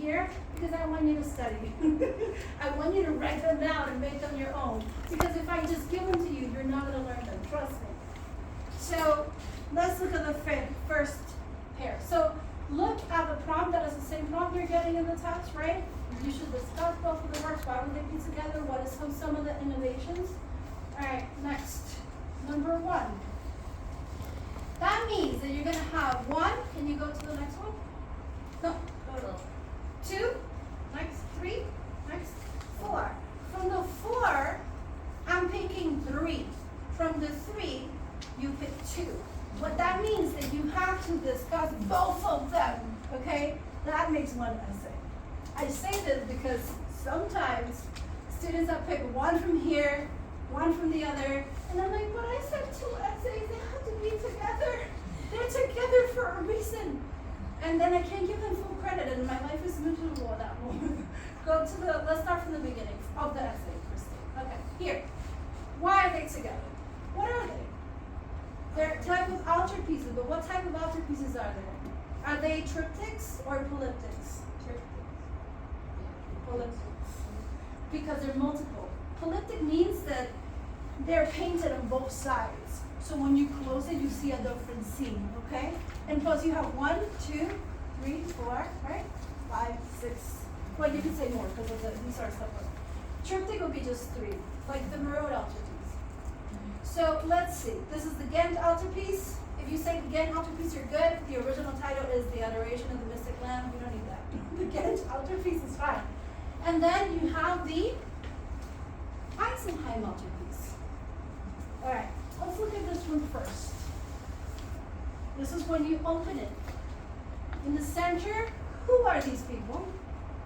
here because I want you to study. I want you to write them down and make them your own. Because if I just give them to you, you're not going to learn them. Trust me. So let's look at the first pair. So look at the prompt. That is the same prompt you're getting in the test, right? You should discuss both of the works. Why would they be together? What is some of the innovations? All right, next. Number 1. That means that you're going to have 1. Can you go to the next one? No. 2. Next. 3. Next. 4. From the 4, I'm picking 3. From the 3, you pick 2. What that means is that you have to discuss both of them, okay? That makes one essay. I say this because sometimes students have picked 1 from here, 1 from the other, and I'm like, but I said 2 essays, they have to be together. They're together for a reason. And then I can't give them full credit, and my life is miserable at that moment. Let's start from the beginning of the essay, Christine. Okay, here. Why are they together? What are they? They're type of altarpieces, but what type of altarpieces are there? Are they triptychs or polyptychs? Polyptychs. Because they're multiple. Polyptych means that they're painted on both sides. So when you close it, you see a different scene, okay? And plus you have 1, 2, 3, 4, right? 5, 6. Well, you can say more because these are separate. Triptych would be just 3, like the Marot altarpiece. So let's see. This is the Ghent altarpiece. If you say the Ghent altarpiece, you're good. The original title is The Adoration of the Mystic Lamb. We don't need that. The Ghent altarpiece is fine. And then you have the Eisenheim altarpiece. All right, let's look at this one first. This is when you open it. In the center, who are these people?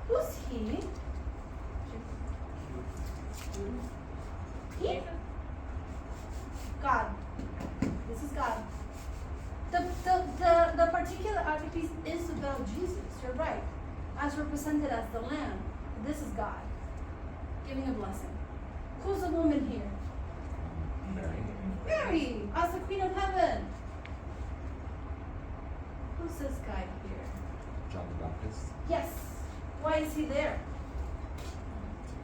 Who's he? He? God. This is God. The particular altarpiece is about Jesus. You're right. As represented as the Lamb. This is God giving a blessing. Who's the woman here? Mary, as the Queen of Heaven. Who's this guy here? John the Baptist. Yes. Why is he there?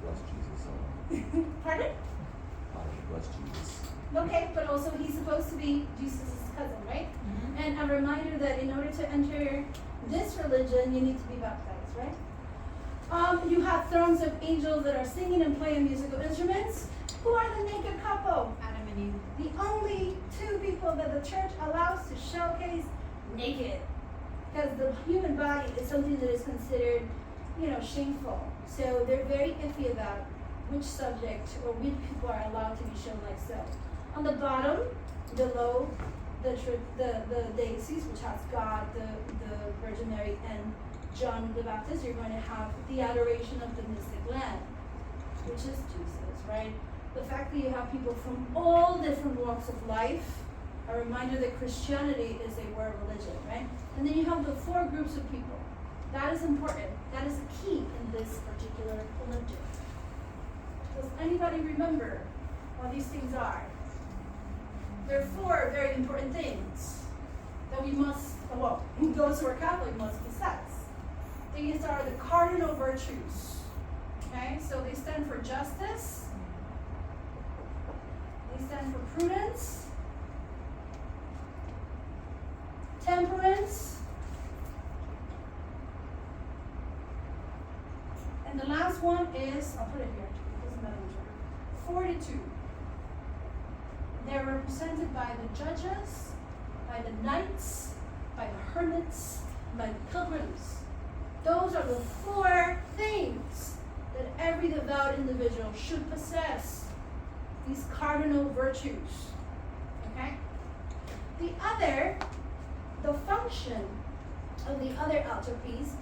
Bless Jesus. Pardon? Bless Jesus. Okay, but also he's supposed to be Jesus' cousin, right? Mm-hmm. And a reminder that in order to enter this religion, you need to be baptized, right? You have throngs of angels that are singing and playing musical instruments. Who are the naked couple? Adam and Eve. The only 2 people that the church allows to showcase naked. Because the human body is something that is considered, shameful. So they're very iffy about which subject or which people are allowed to be shown like so. On the bottom, below the deities, which has God, the Virgin Mary, and John the Baptist, you're going to have the adoration of the mystic Lamb, which is Jesus, right? The fact that you have people from all different walks of life, a reminder that Christianity is a world religion, right? And then you have the 4 groups of people. That is important. That is a key in this particular polyptych. Does anybody remember what these things are? There are 4 very important things that we must, those who are Catholic must possess. These are the cardinal virtues. Okay, so they stand for justice, they stand for prudence, temperance, and the last one is, I'll put it here, it doesn't matter which order, fortitude. They're represented by the judges, by the knights, by the hermits, by the pilgrims. Those are the 4 things that every devout individual should possess. These cardinal virtues. Okay? The function of the other altarpiece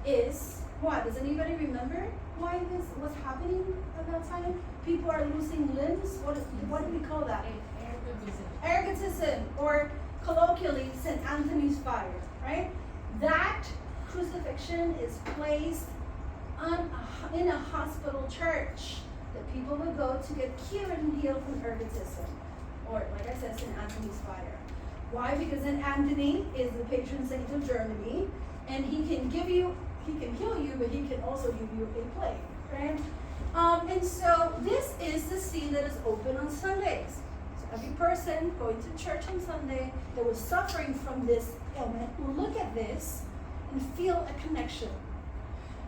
is what? Does anybody remember why this was happening at that time? People are losing limbs. What do we call that? Ergotism, or colloquially, St. Anthony's fire, right? That crucifixion is placed in a hospital church that people would go to get cured and healed from ergotism, or like I said, St. Anthony's fire. Why? Because St. Anthony is the patron saint of Germany, and he can give you he can heal you, but he can also give you a plague, right? And so this is the scene that is open on Sundays. So every person going to church on Sunday that was suffering from this ailment will look at this and feel a connection.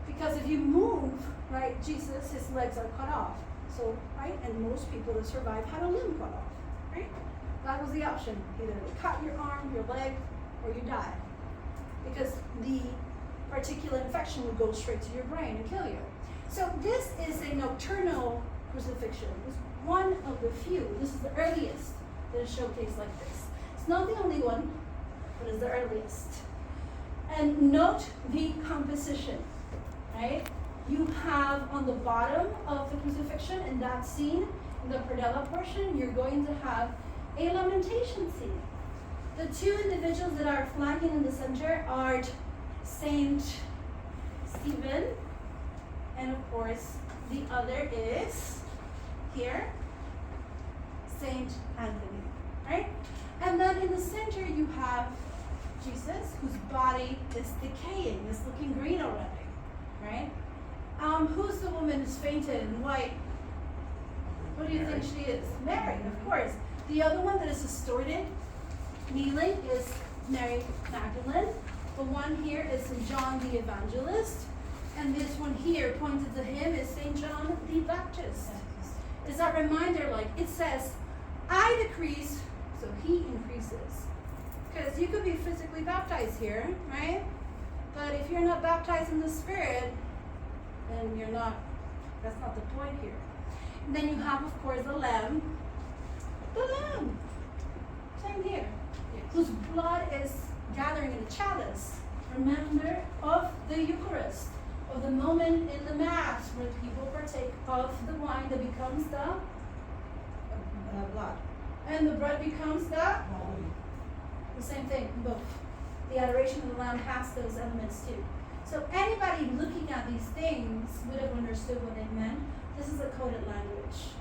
Because if you move, right, Jesus, his legs are cut off. So, right, and most people that survive had a limb cut off, right? That was the option. Either they cut your arm, your leg, or you die. Because the particular infection would go straight to your brain and kill you. So this is a nocturnal crucifixion. It's one of the few. This is the earliest that is showcased like this. It's not the only one, but it's the earliest. And note the composition, right? You have on the bottom of the crucifixion in that scene, in the predella portion, you're going to have a lamentation scene. The two individuals that are flagging in the center are Saint Stephen, and of course the other is here, Saint Anthony, right? And then in the center you have Jesus, whose body is decaying, is looking green already, right? Who's the woman who's fainted in white? Who do you think she is? Mary, of course. The other one that is distorted, kneeling, is Mary Magdalene. The one here is St. John the Evangelist. And this one here, pointed to him, is St. John the Baptist. It's that reminder, like, it says, I decrease, so he increases. Because you could be physically baptized here, right? But if you're not baptized in the Spirit, then you're not, that's not the point here. And then you have, of course, the Lamb. The Lamb. Same here. Yes. Whose blood is gathering in a chalice. Remember of the Eucharist, of the moment in the Mass where people partake of the wine that becomes the blood. And the bread becomes the same thing, both. The adoration of the Lamb has those elements too. So anybody looking at these things would have understood what they meant. This is a coded language.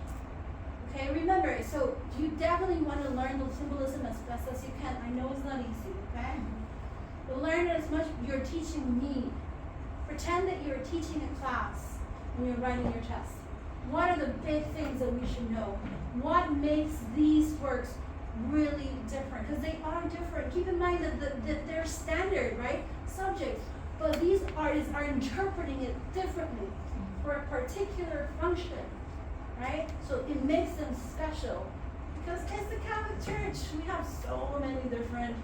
Okay, remember, so you definitely want to learn the symbolism as best as you can. I know it's not easy, okay? But learn it as much you're teaching me. Pretend that you're teaching a class when you're writing your test. What are the big things that we should know? What makes these works really different? Because they are different. Keep in mind that they're standard, right? Subjects. But these artists are interpreting it differently for a particular function, right? So it makes them special. Because it's the Catholic Church. We have so many different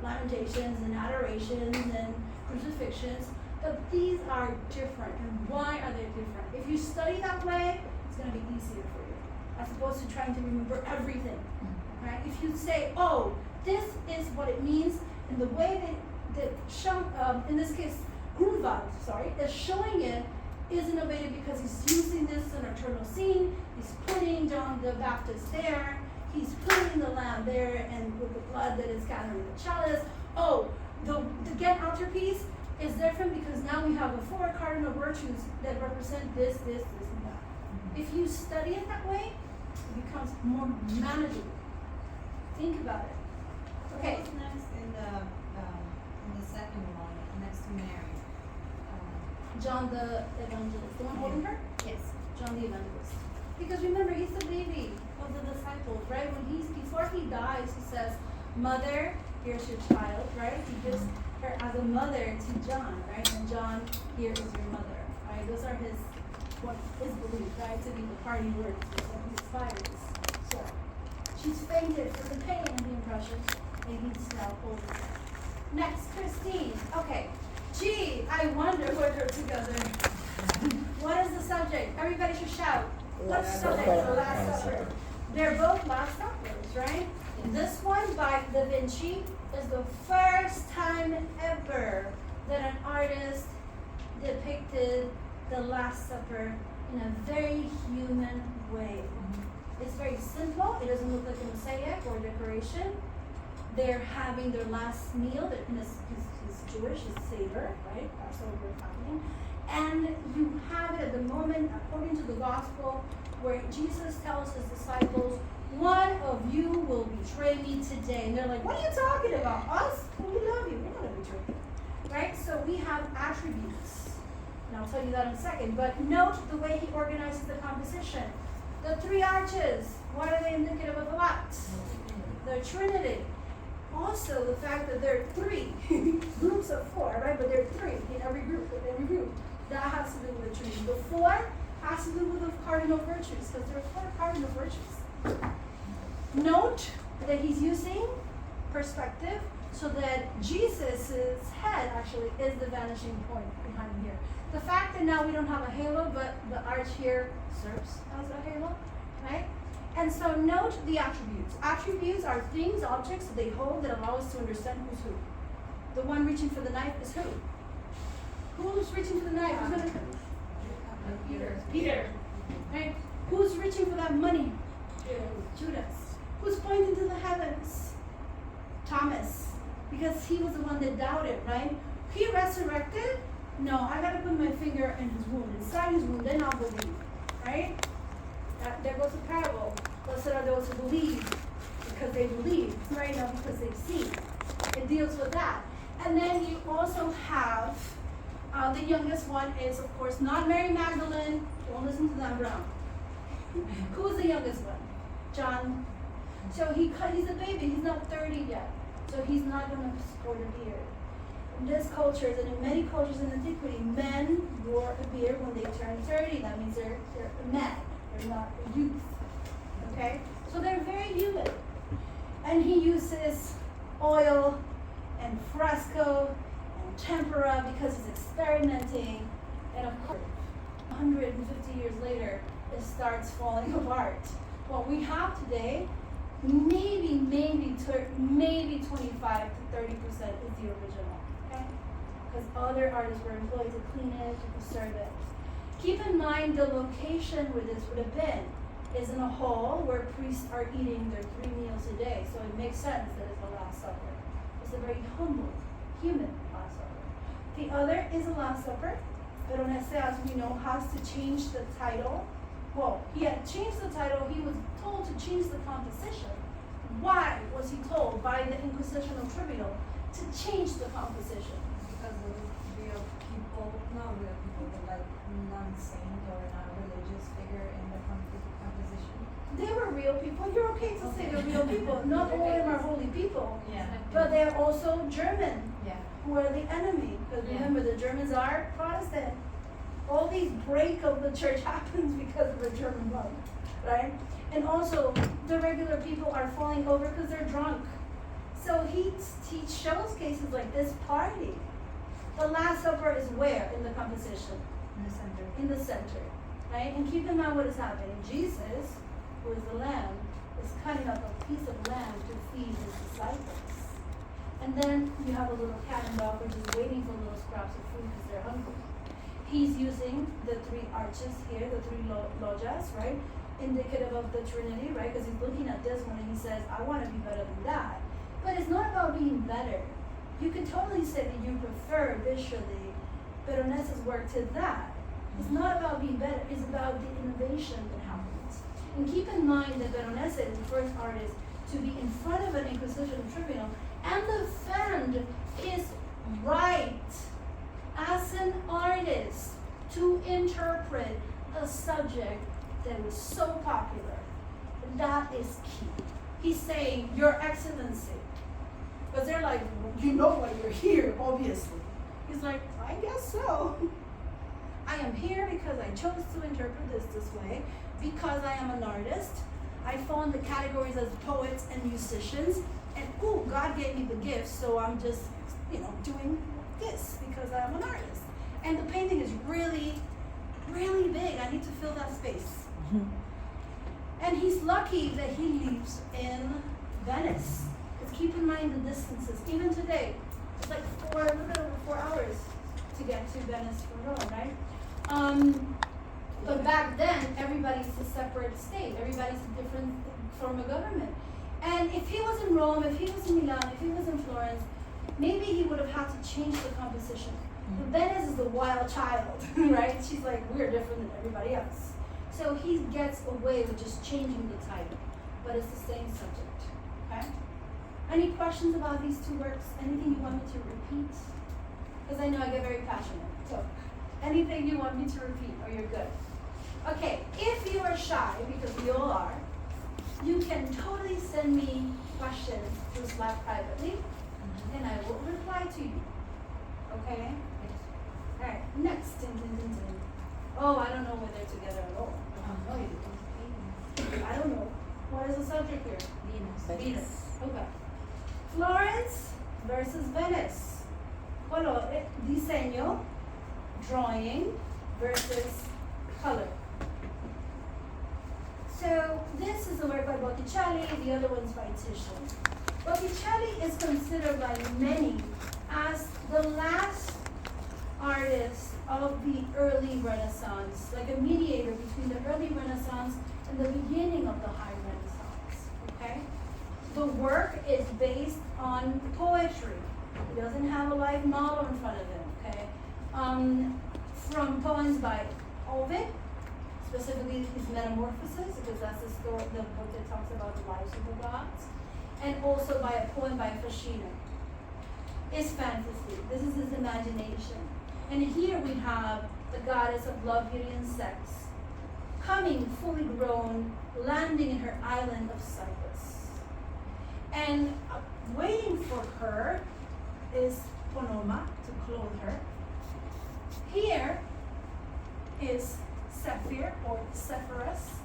lamentations and adorations and crucifixions. But these are different. And why are they different? If you study that way, it's going to be easier for you, as opposed to trying to remember everything. Right? If you say, oh, this is what it means, and the way that in this case, Grunwald, is showing it is innovative because he's using this in a nocturnal scene. He's putting John the Baptist there. He's putting the lamb there, and with the blood that is gathering the chalice. Oh, the Ghent altarpiece is different because now we have the 4 cardinal virtues that represent this, and that. If you study it that way, it becomes more manageable. Think about it. Okay. What's next in the second one, next to Mary? John the Evangelist. The one holding her? Yes. John the Evangelist. Because remember, he's the baby of the disciples, right? Before he dies, he says, Mother, here's your child, right? He gives her as a mother to John, right? And John, here is your mother, right? Those are his belief, right? To be the party words of his fighters. So she's fainted for the pain and the impression, and he's now holding her. Next, Christine. Okay. Gee, I wonder what they're together. What is the subject? Everybody should shout. What's the subject? The Last Supper. They're both Last Suppers, right? This one by Da Vinci is the first time ever that an artist depicted the Last Supper in a very human way. It's very simple. It doesn't look like a mosaic or decoration. They're having their last meal. He's Jewish, it's Seder, right? Passover happening. And you have it at the moment, according to the gospel, where Jesus tells his disciples, one of you will betray me today. And they're like, what are you talking about? Us? Well, we love you. We're not going to betray you. right? So we have attributes. And I'll tell you that in a second. But note the way he organizes the composition. The three arches, what are they indicative of what? The Trinity. Also, the fact that there are three groups of four, right? But there are three in every group. That has to do with the Trinity. The four has to do with the cardinal virtues, because there are four cardinal virtues. Note that he's using perspective so that Jesus' head actually is the vanishing point behind here. The fact that now we don't have a halo, but the arch here serves as a halo, right? And so note the attributes. Attributes are things, objects that they hold that allow us to understand who's who. The one reaching for the knife is who? Who's reaching for the knife? Who's gonna? Peter. Right? Who's reaching for that money? Judas. Who's pointing to the heavens? Thomas. Because he was the one that doubted, right? He resurrected? No, I gotta put my finger in his wound, inside his wound, then I'll believe, right? There goes a parable. Blessed are those who believe because they believe, right? Not because they've seen. It deals with that. And then you also have the youngest one is, of course, not Mary Magdalene. Don't listen to Dan Brown. Who's the youngest one? John. So he's a baby. He's not 30 yet. So he's not going to sport a beard. In this culture, and in many cultures in antiquity, men wore a beard when they turned 30. That means they're men. They're not a youth. Okay? So they're very human. And he uses oil and fresco and tempera because he's experimenting. And of course, 150 years later, it starts falling apart. What we have today, maybe 25 to 30% is the original. Okay? Because other artists were employed to clean it, to preserve it. Keep in mind the location where this would have been is in a hall where priests are eating their 3 meals a day. So it makes sense that it's the Last Supper. It's a very humble, human Last Supper. The other is a Last Supper. Veronese, as we know, has to change the title. Well, he had changed the title. He was told to change the composition. Why was he told by the Inquisitional Tribunal to change the composition? Because of real people, not real people, but like non-saint or non-religious figure in the composition. They were real people. You're okay to say they're real people. Not all of them are holy people. Yeah. But they're also German, Yeah. who are the enemy. Because Yeah. remember, the Germans are Protestant. All these break of the church happens because of the German monk, right? And also, the regular people are falling over because they're drunk. So he shows cases like this party. The Last Supper is where in the composition? In the center. In the center, right? And keep in mind what is happening. Jesus, who is the lamb, is cutting up a piece of lamb to feed his disciples. And then you have a little cat and dog which is waiting for little scraps of food because they're hungry. He's using the 3 arches here, the 3 loggias, right? Indicative of the Trinity, right? Because he's looking at this one and he says, I want to be better than that. But it's not about being better. You can totally say that you prefer visually Veronese's work to that. It's not about being better, it's about the innovation that happens. And keep in mind that Veronese is the first artist to be in front of an Inquisition tribunal and defend his right as an artist to interpret a subject that was so popular. That is key. He's saying, Your Excellency. Because they're like, you know why you're here, obviously. He's like, I guess so. I am here because I chose to interpret this way, because I am an artist. I fall in the categories as poets and musicians, and God gave me the gift, so I'm just, doing this because I'm an artist. And the painting is really, really big. I need to fill that space. And he's lucky that he lives in Venice. Because keep in mind the distances. Even today, it's like a little bit over 4 hours to get to Venice from Rome, right? But back then, everybody's a separate state. Everybody's a different form of government. And if he was in Rome, if he was in Milan, if he was in Florence, maybe he would have had to change the composition. But Venice is the wild child, right? She's like, we're different than everybody else. So he gets away with just changing the title, but it's the same subject, okay? Any questions about these 2 works? Anything you want me to repeat? because I know I get very passionate. So, anything you want me to repeat, or you're good. Okay, if you are shy, because we all are, you can totally send me questions through Slack privately, and I will reply to you. Okay? Alright, next. Ding, ding, ding, ding. Oh, I don't know when they're together at all. I don't know. What is the subject here? Venus. Okay. Florence versus Venice. Color, diseño, drawing versus color. So this is a work by Botticelli, the other one's by Titian. Botticelli is considered by many as the last artist of the early Renaissance, like a mediator between the early Renaissance and the beginning of the High Renaissance, okay? The work is based on poetry. He doesn't have a live model in front of him, okay? From poems by Ovid, specifically his Metamorphoses, because that's the story, the book that talks about the lives of the gods, and also by a poem by Ficino. It's fantasy. This is his imagination. And here we have the goddess of love, beauty, and sex, coming fully grown, landing in her island of Cyprus. And waiting for her is Ponoma to clothe her. Here is Zephyr or Zephyrus,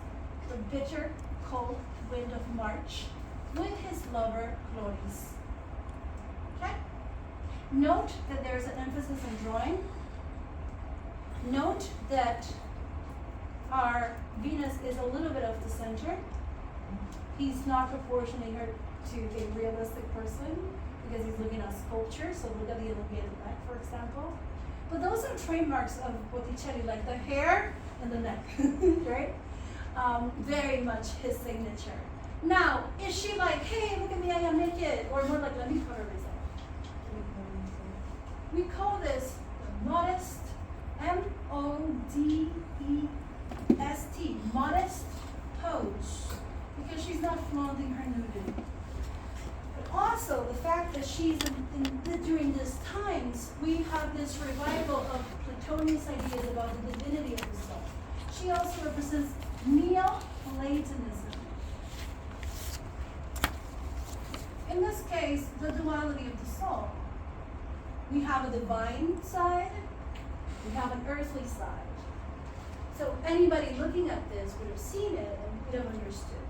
the bitter, cold wind of March, with his lover Chloris. Okay? Note that there's an emphasis in drawing. Note that our Venus is a little bit off the center. He's not proportioning her to a realistic person because he's looking at sculpture. So look at the elongated neck, for example. But those are trademarks of Botticelli, like the hair and the neck, right? Very much his signature. Now, is she like, hey, look at me, I am naked? Or more like, let me cover myself? We call this modest, M-O-D-E-S-T, modest pose, because she's not flaunting her nudity. But also, the fact that she's during these times, we have this revival of Platonist ideas about the divinity of the soul. She also represents Neoplatonism. In this case, the duality of the soul. We have a divine side, we have an earthly side. So anybody looking at this would have seen it and would have understood.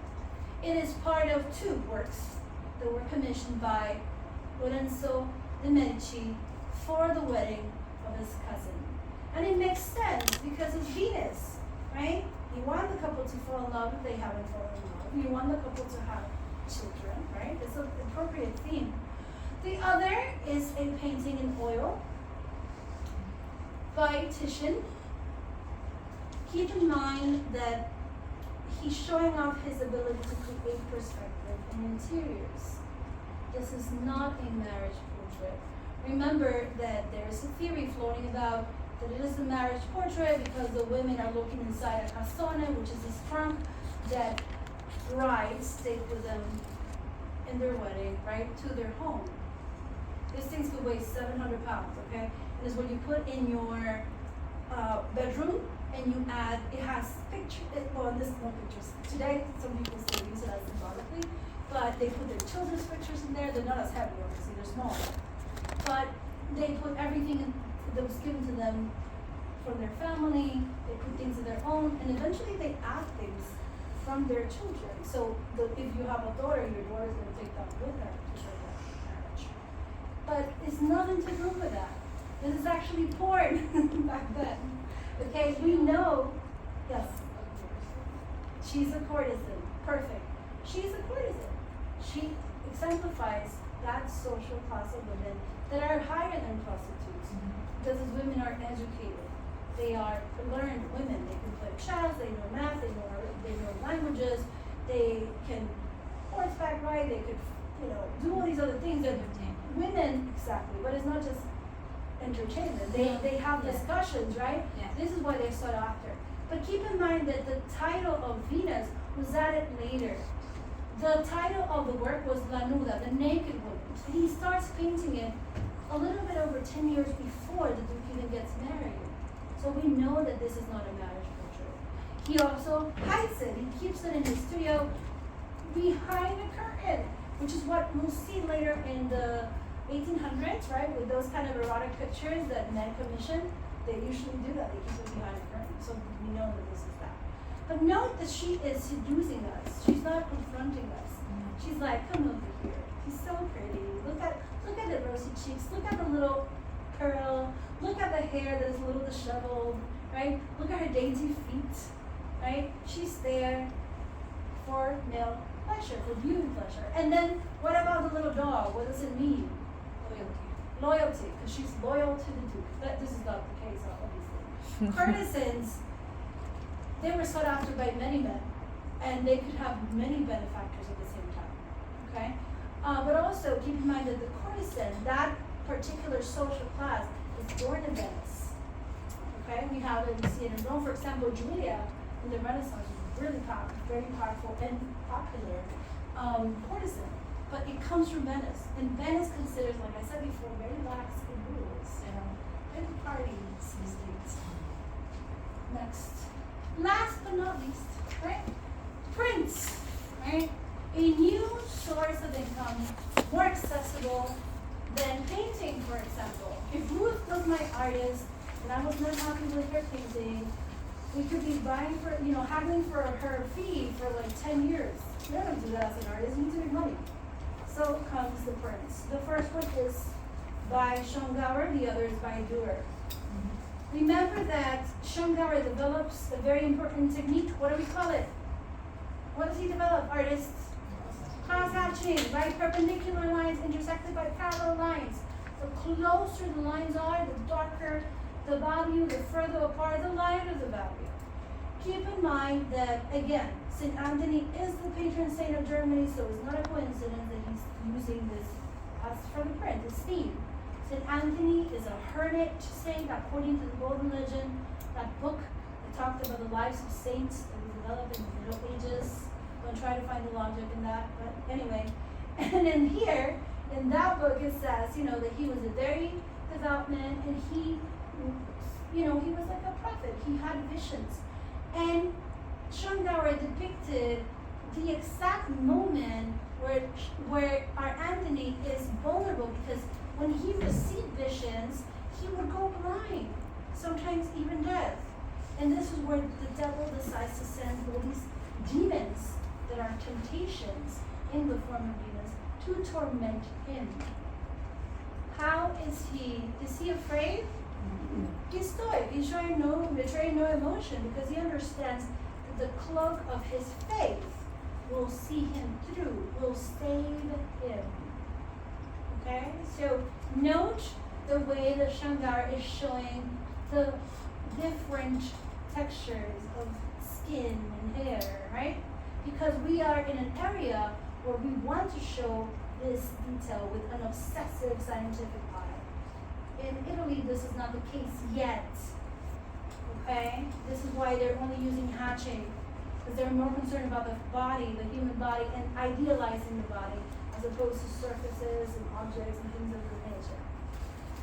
It is part of two works that were commissioned by Lorenzo de Medici for the wedding of his cousin. And it makes sense because it's Venus, right? You want the couple to fall in love if they haven't fallen in love. You want the couple to have children, right? It's an appropriate theme. The other is a painting in oil by Titian. Keep in mind that he's showing off his ability to create perspective in interiors. This is not a marriage portrait. Remember that there is a theory floating about that it is a marriage portrait because the women are looking inside a cassone, which is this trunk that brides take with them in their wedding, right, to their home. These things could weigh 700 pounds, okay? And it's what you put in your bedroom, and you add, it has pictures, well, this is no pictures. Today, some people still use it as symbolically, but they put their children's pictures in there. They're not as heavy, obviously, they're smaller. But they put everything that was given to them from their family, they put things of their own, and eventually they add things from their children. So if you have a daughter, your daughter is going to take that with her to their marriage. But it's nothing to do with that. This is actually porn back then. Okay, we know, yes, she's a courtesan, perfect. She's a courtesan. She exemplifies that social class of women that are higher than prostitutes. Because these women are educated. They are learned women. They can play chess, they know math, they know languages, they can horseback ride, they could, do all these other things that women, exactly, but it's not just entertainment. They have discussions, right? Yeah. This is why they're sought after. But keep in mind that the title of Venus was added later. The title of the work was La Nuda, the naked woman. And he starts painting it a little bit over 10 years before the Duke even gets married. So we know that this is not a marriage portrait. He also hides it. He keeps it in his studio behind a curtain, which is what we'll see later in the 1800s, right? With those kind of erotic pictures that men commission, they usually do that. They keep it behind a curtain. So we know that this is that. But note that she is seducing us. She's not confronting us. She's like, come over here. He's so pretty. Look at the rosy cheeks. Look at the little curl. Look at the hair that is a little disheveled, right? Look at her dainty feet, right? She's there for male pleasure, for viewing pleasure. And then what about the little dog? What does it mean? Loyalty, because she's loyal to the Duke. But this is not the case, obviously. Courtesans, they were sought after by many men, and they could have many benefactors at the same time. Okay? But also keep in mind that the courtesan, that particular social class, is born in Venice. Okay? We have it, we see it in Rome. For example, Julia in the Renaissance was really powerful, very powerful and popular courtesan. But it comes from Venice. And Venice considers, like I said before, very lax in rules. Very party these days. Next. Last but not least, right? Prints, right? A new source of income, more accessible than painting, for example. If Ruth was my artist and I was not happy with her painting, we could be buying for, haggling for her fee for like 10 years. You don't do that as an artist, you need to make money. So comes the prints. The first one is by Schongauer, the other is by Dürer. Remember that Schongauer develops a very important technique. What do we call it? What does he develop, artists? Cross-hatching, right? Perpendicular lines intersected by parallel lines. The closer the lines are, the darker the value, the further apart, the lighter the value. Keep in mind that, again, St. Anthony is the patron saint of Germany, so it's not a coincidence that he's using this as for the print, this theme. St. Anthony is a hermit saint according to the Golden Legend, that book that talked about the lives of saints that was developed in the Middle Ages. Don't try to find the logic in that, but anyway. And then here, in that book, it says, that he was a very devout man, and he was like a prophet. He had visions. And Schongauer depicted the exact moment where our Anthony is vulnerable, because when he received visions, he would go blind, sometimes even deaf. And this is where the devil decides to send all these demons that are temptations in the form of demons to torment him. How is he? Is he afraid? He's stoic. He's betraying no emotion, because he understands that the cloak of his faith will see him through, will save him. Okay? So note the way that Schongauer is showing the different textures of skin and hair, right? Because we are in an area where we want to show this detail with an obsessive scientific eye. In Italy, this is not the case yet. Okay? This is why they're only using hatching, because they're more concerned about the body, the human body, and idealizing the body, as opposed to surfaces and objects and things of this nature.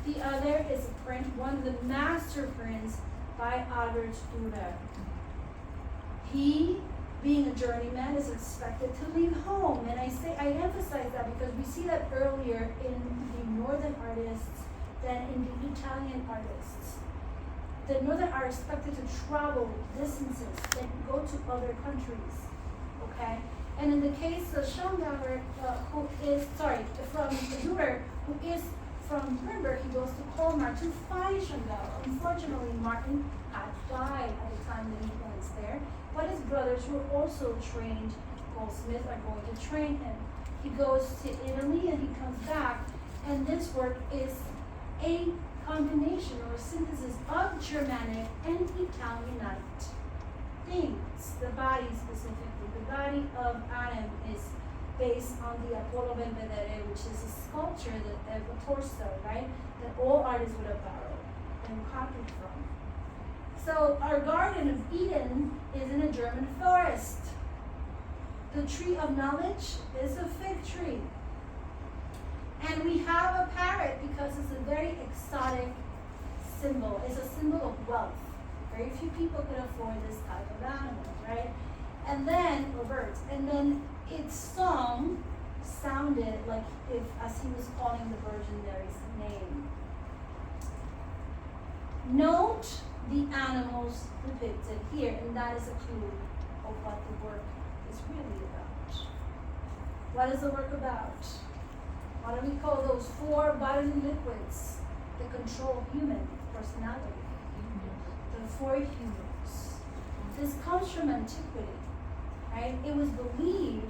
The other is a print, one of the master prints by Albert Dürer. He, being a journeyman, is expected to leave home. And I emphasize that because we see that earlier in the northern artists than in the Italian artists. The northern are expected to travel distances and go to other countries. Okay? And in the case of Schongauer, from Dürer, who is from Nuremberg, he goes to Colmar to find Schongauer. Unfortunately, Martin had died at the time that he went there, but his brothers, who were also trained goldsmiths, are going to train him. He goes to Italy and he comes back, and this work is a combination or a synthesis of Germanic and Italianite things. The body specifically, the body of Adam is based on the Apollo Belvedere, which is a sculpture, a torso, right, that all artists would have borrowed and copied from. So our Garden of Eden is in a German forest. The tree of knowledge is a fig tree. And we have a parrot because it's a very exotic symbol. It's a symbol of wealth. Very few people can afford this type of animal, right? And then, or birds, and then its song sounded like if, as he was calling the Virgin Mary's name. Note the animals depicted here, and that is a clue of what the work is really about. What is the work about? What do we call those 4 bodily liquids that control human personality? The 4 humors. This comes from antiquity, right? It was believed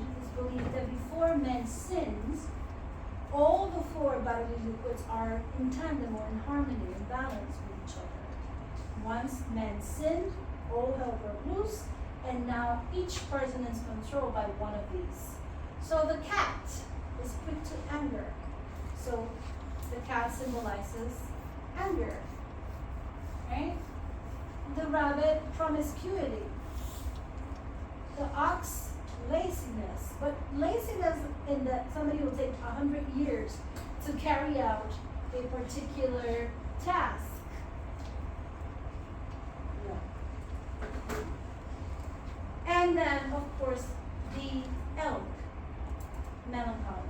that before man sins, all the 4 bodily liquids are in tandem or in harmony and balance with each other. Once man sinned, all hell broke loose, and now each person is controlled by one of these. So the cat is quick to anger. So the cat symbolizes anger, right? The rabbit, promiscuity. The ox, laziness. But laziness in that somebody will take 100 years to carry out a particular task. And then, of course, the elk, melancholy.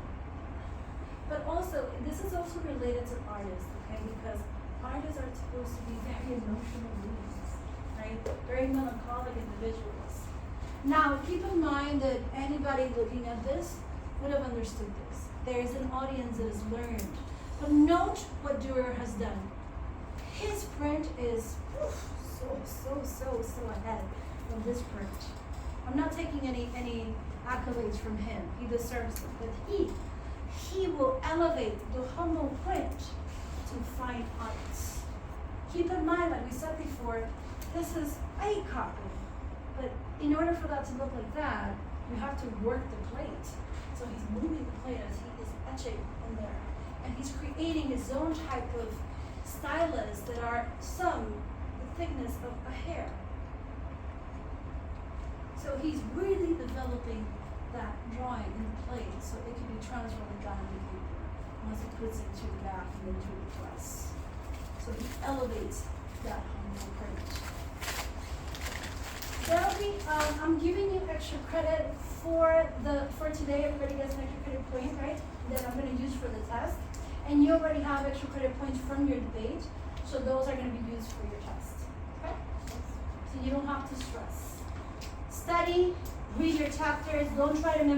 But also, this is also related to artists, okay? Because artists are supposed to be very emotional beings, right? Very melancholic individuals. Now, keep in mind that anybody looking at this would have understood this. There's an audience that has learned. But note what Dürer has done. His print is so ahead of this print. I'm not taking any accolades from him. He deserves them. But he will elevate the humble print to fine arts. Keep in mind, like we said before, this is a copy. But in order for that to look like that, you have to work the plate. So he's moving the plate as he is etching in there. And he's creating his own type of stylus that are the thickness of a hair. So he's really developing that drawing in the plate so it can be transferred down the paper once he puts it to the back and into the press. So he elevates that humble print. That'll be, I'm giving you extra credit for today. Everybody gets an extra credit point, right? That I'm going to use for the test. And you already have extra credit points from your debate, so those are going to be used for your test. Okay? So you don't have to stress. Study, read your chapters, don't try to memorize.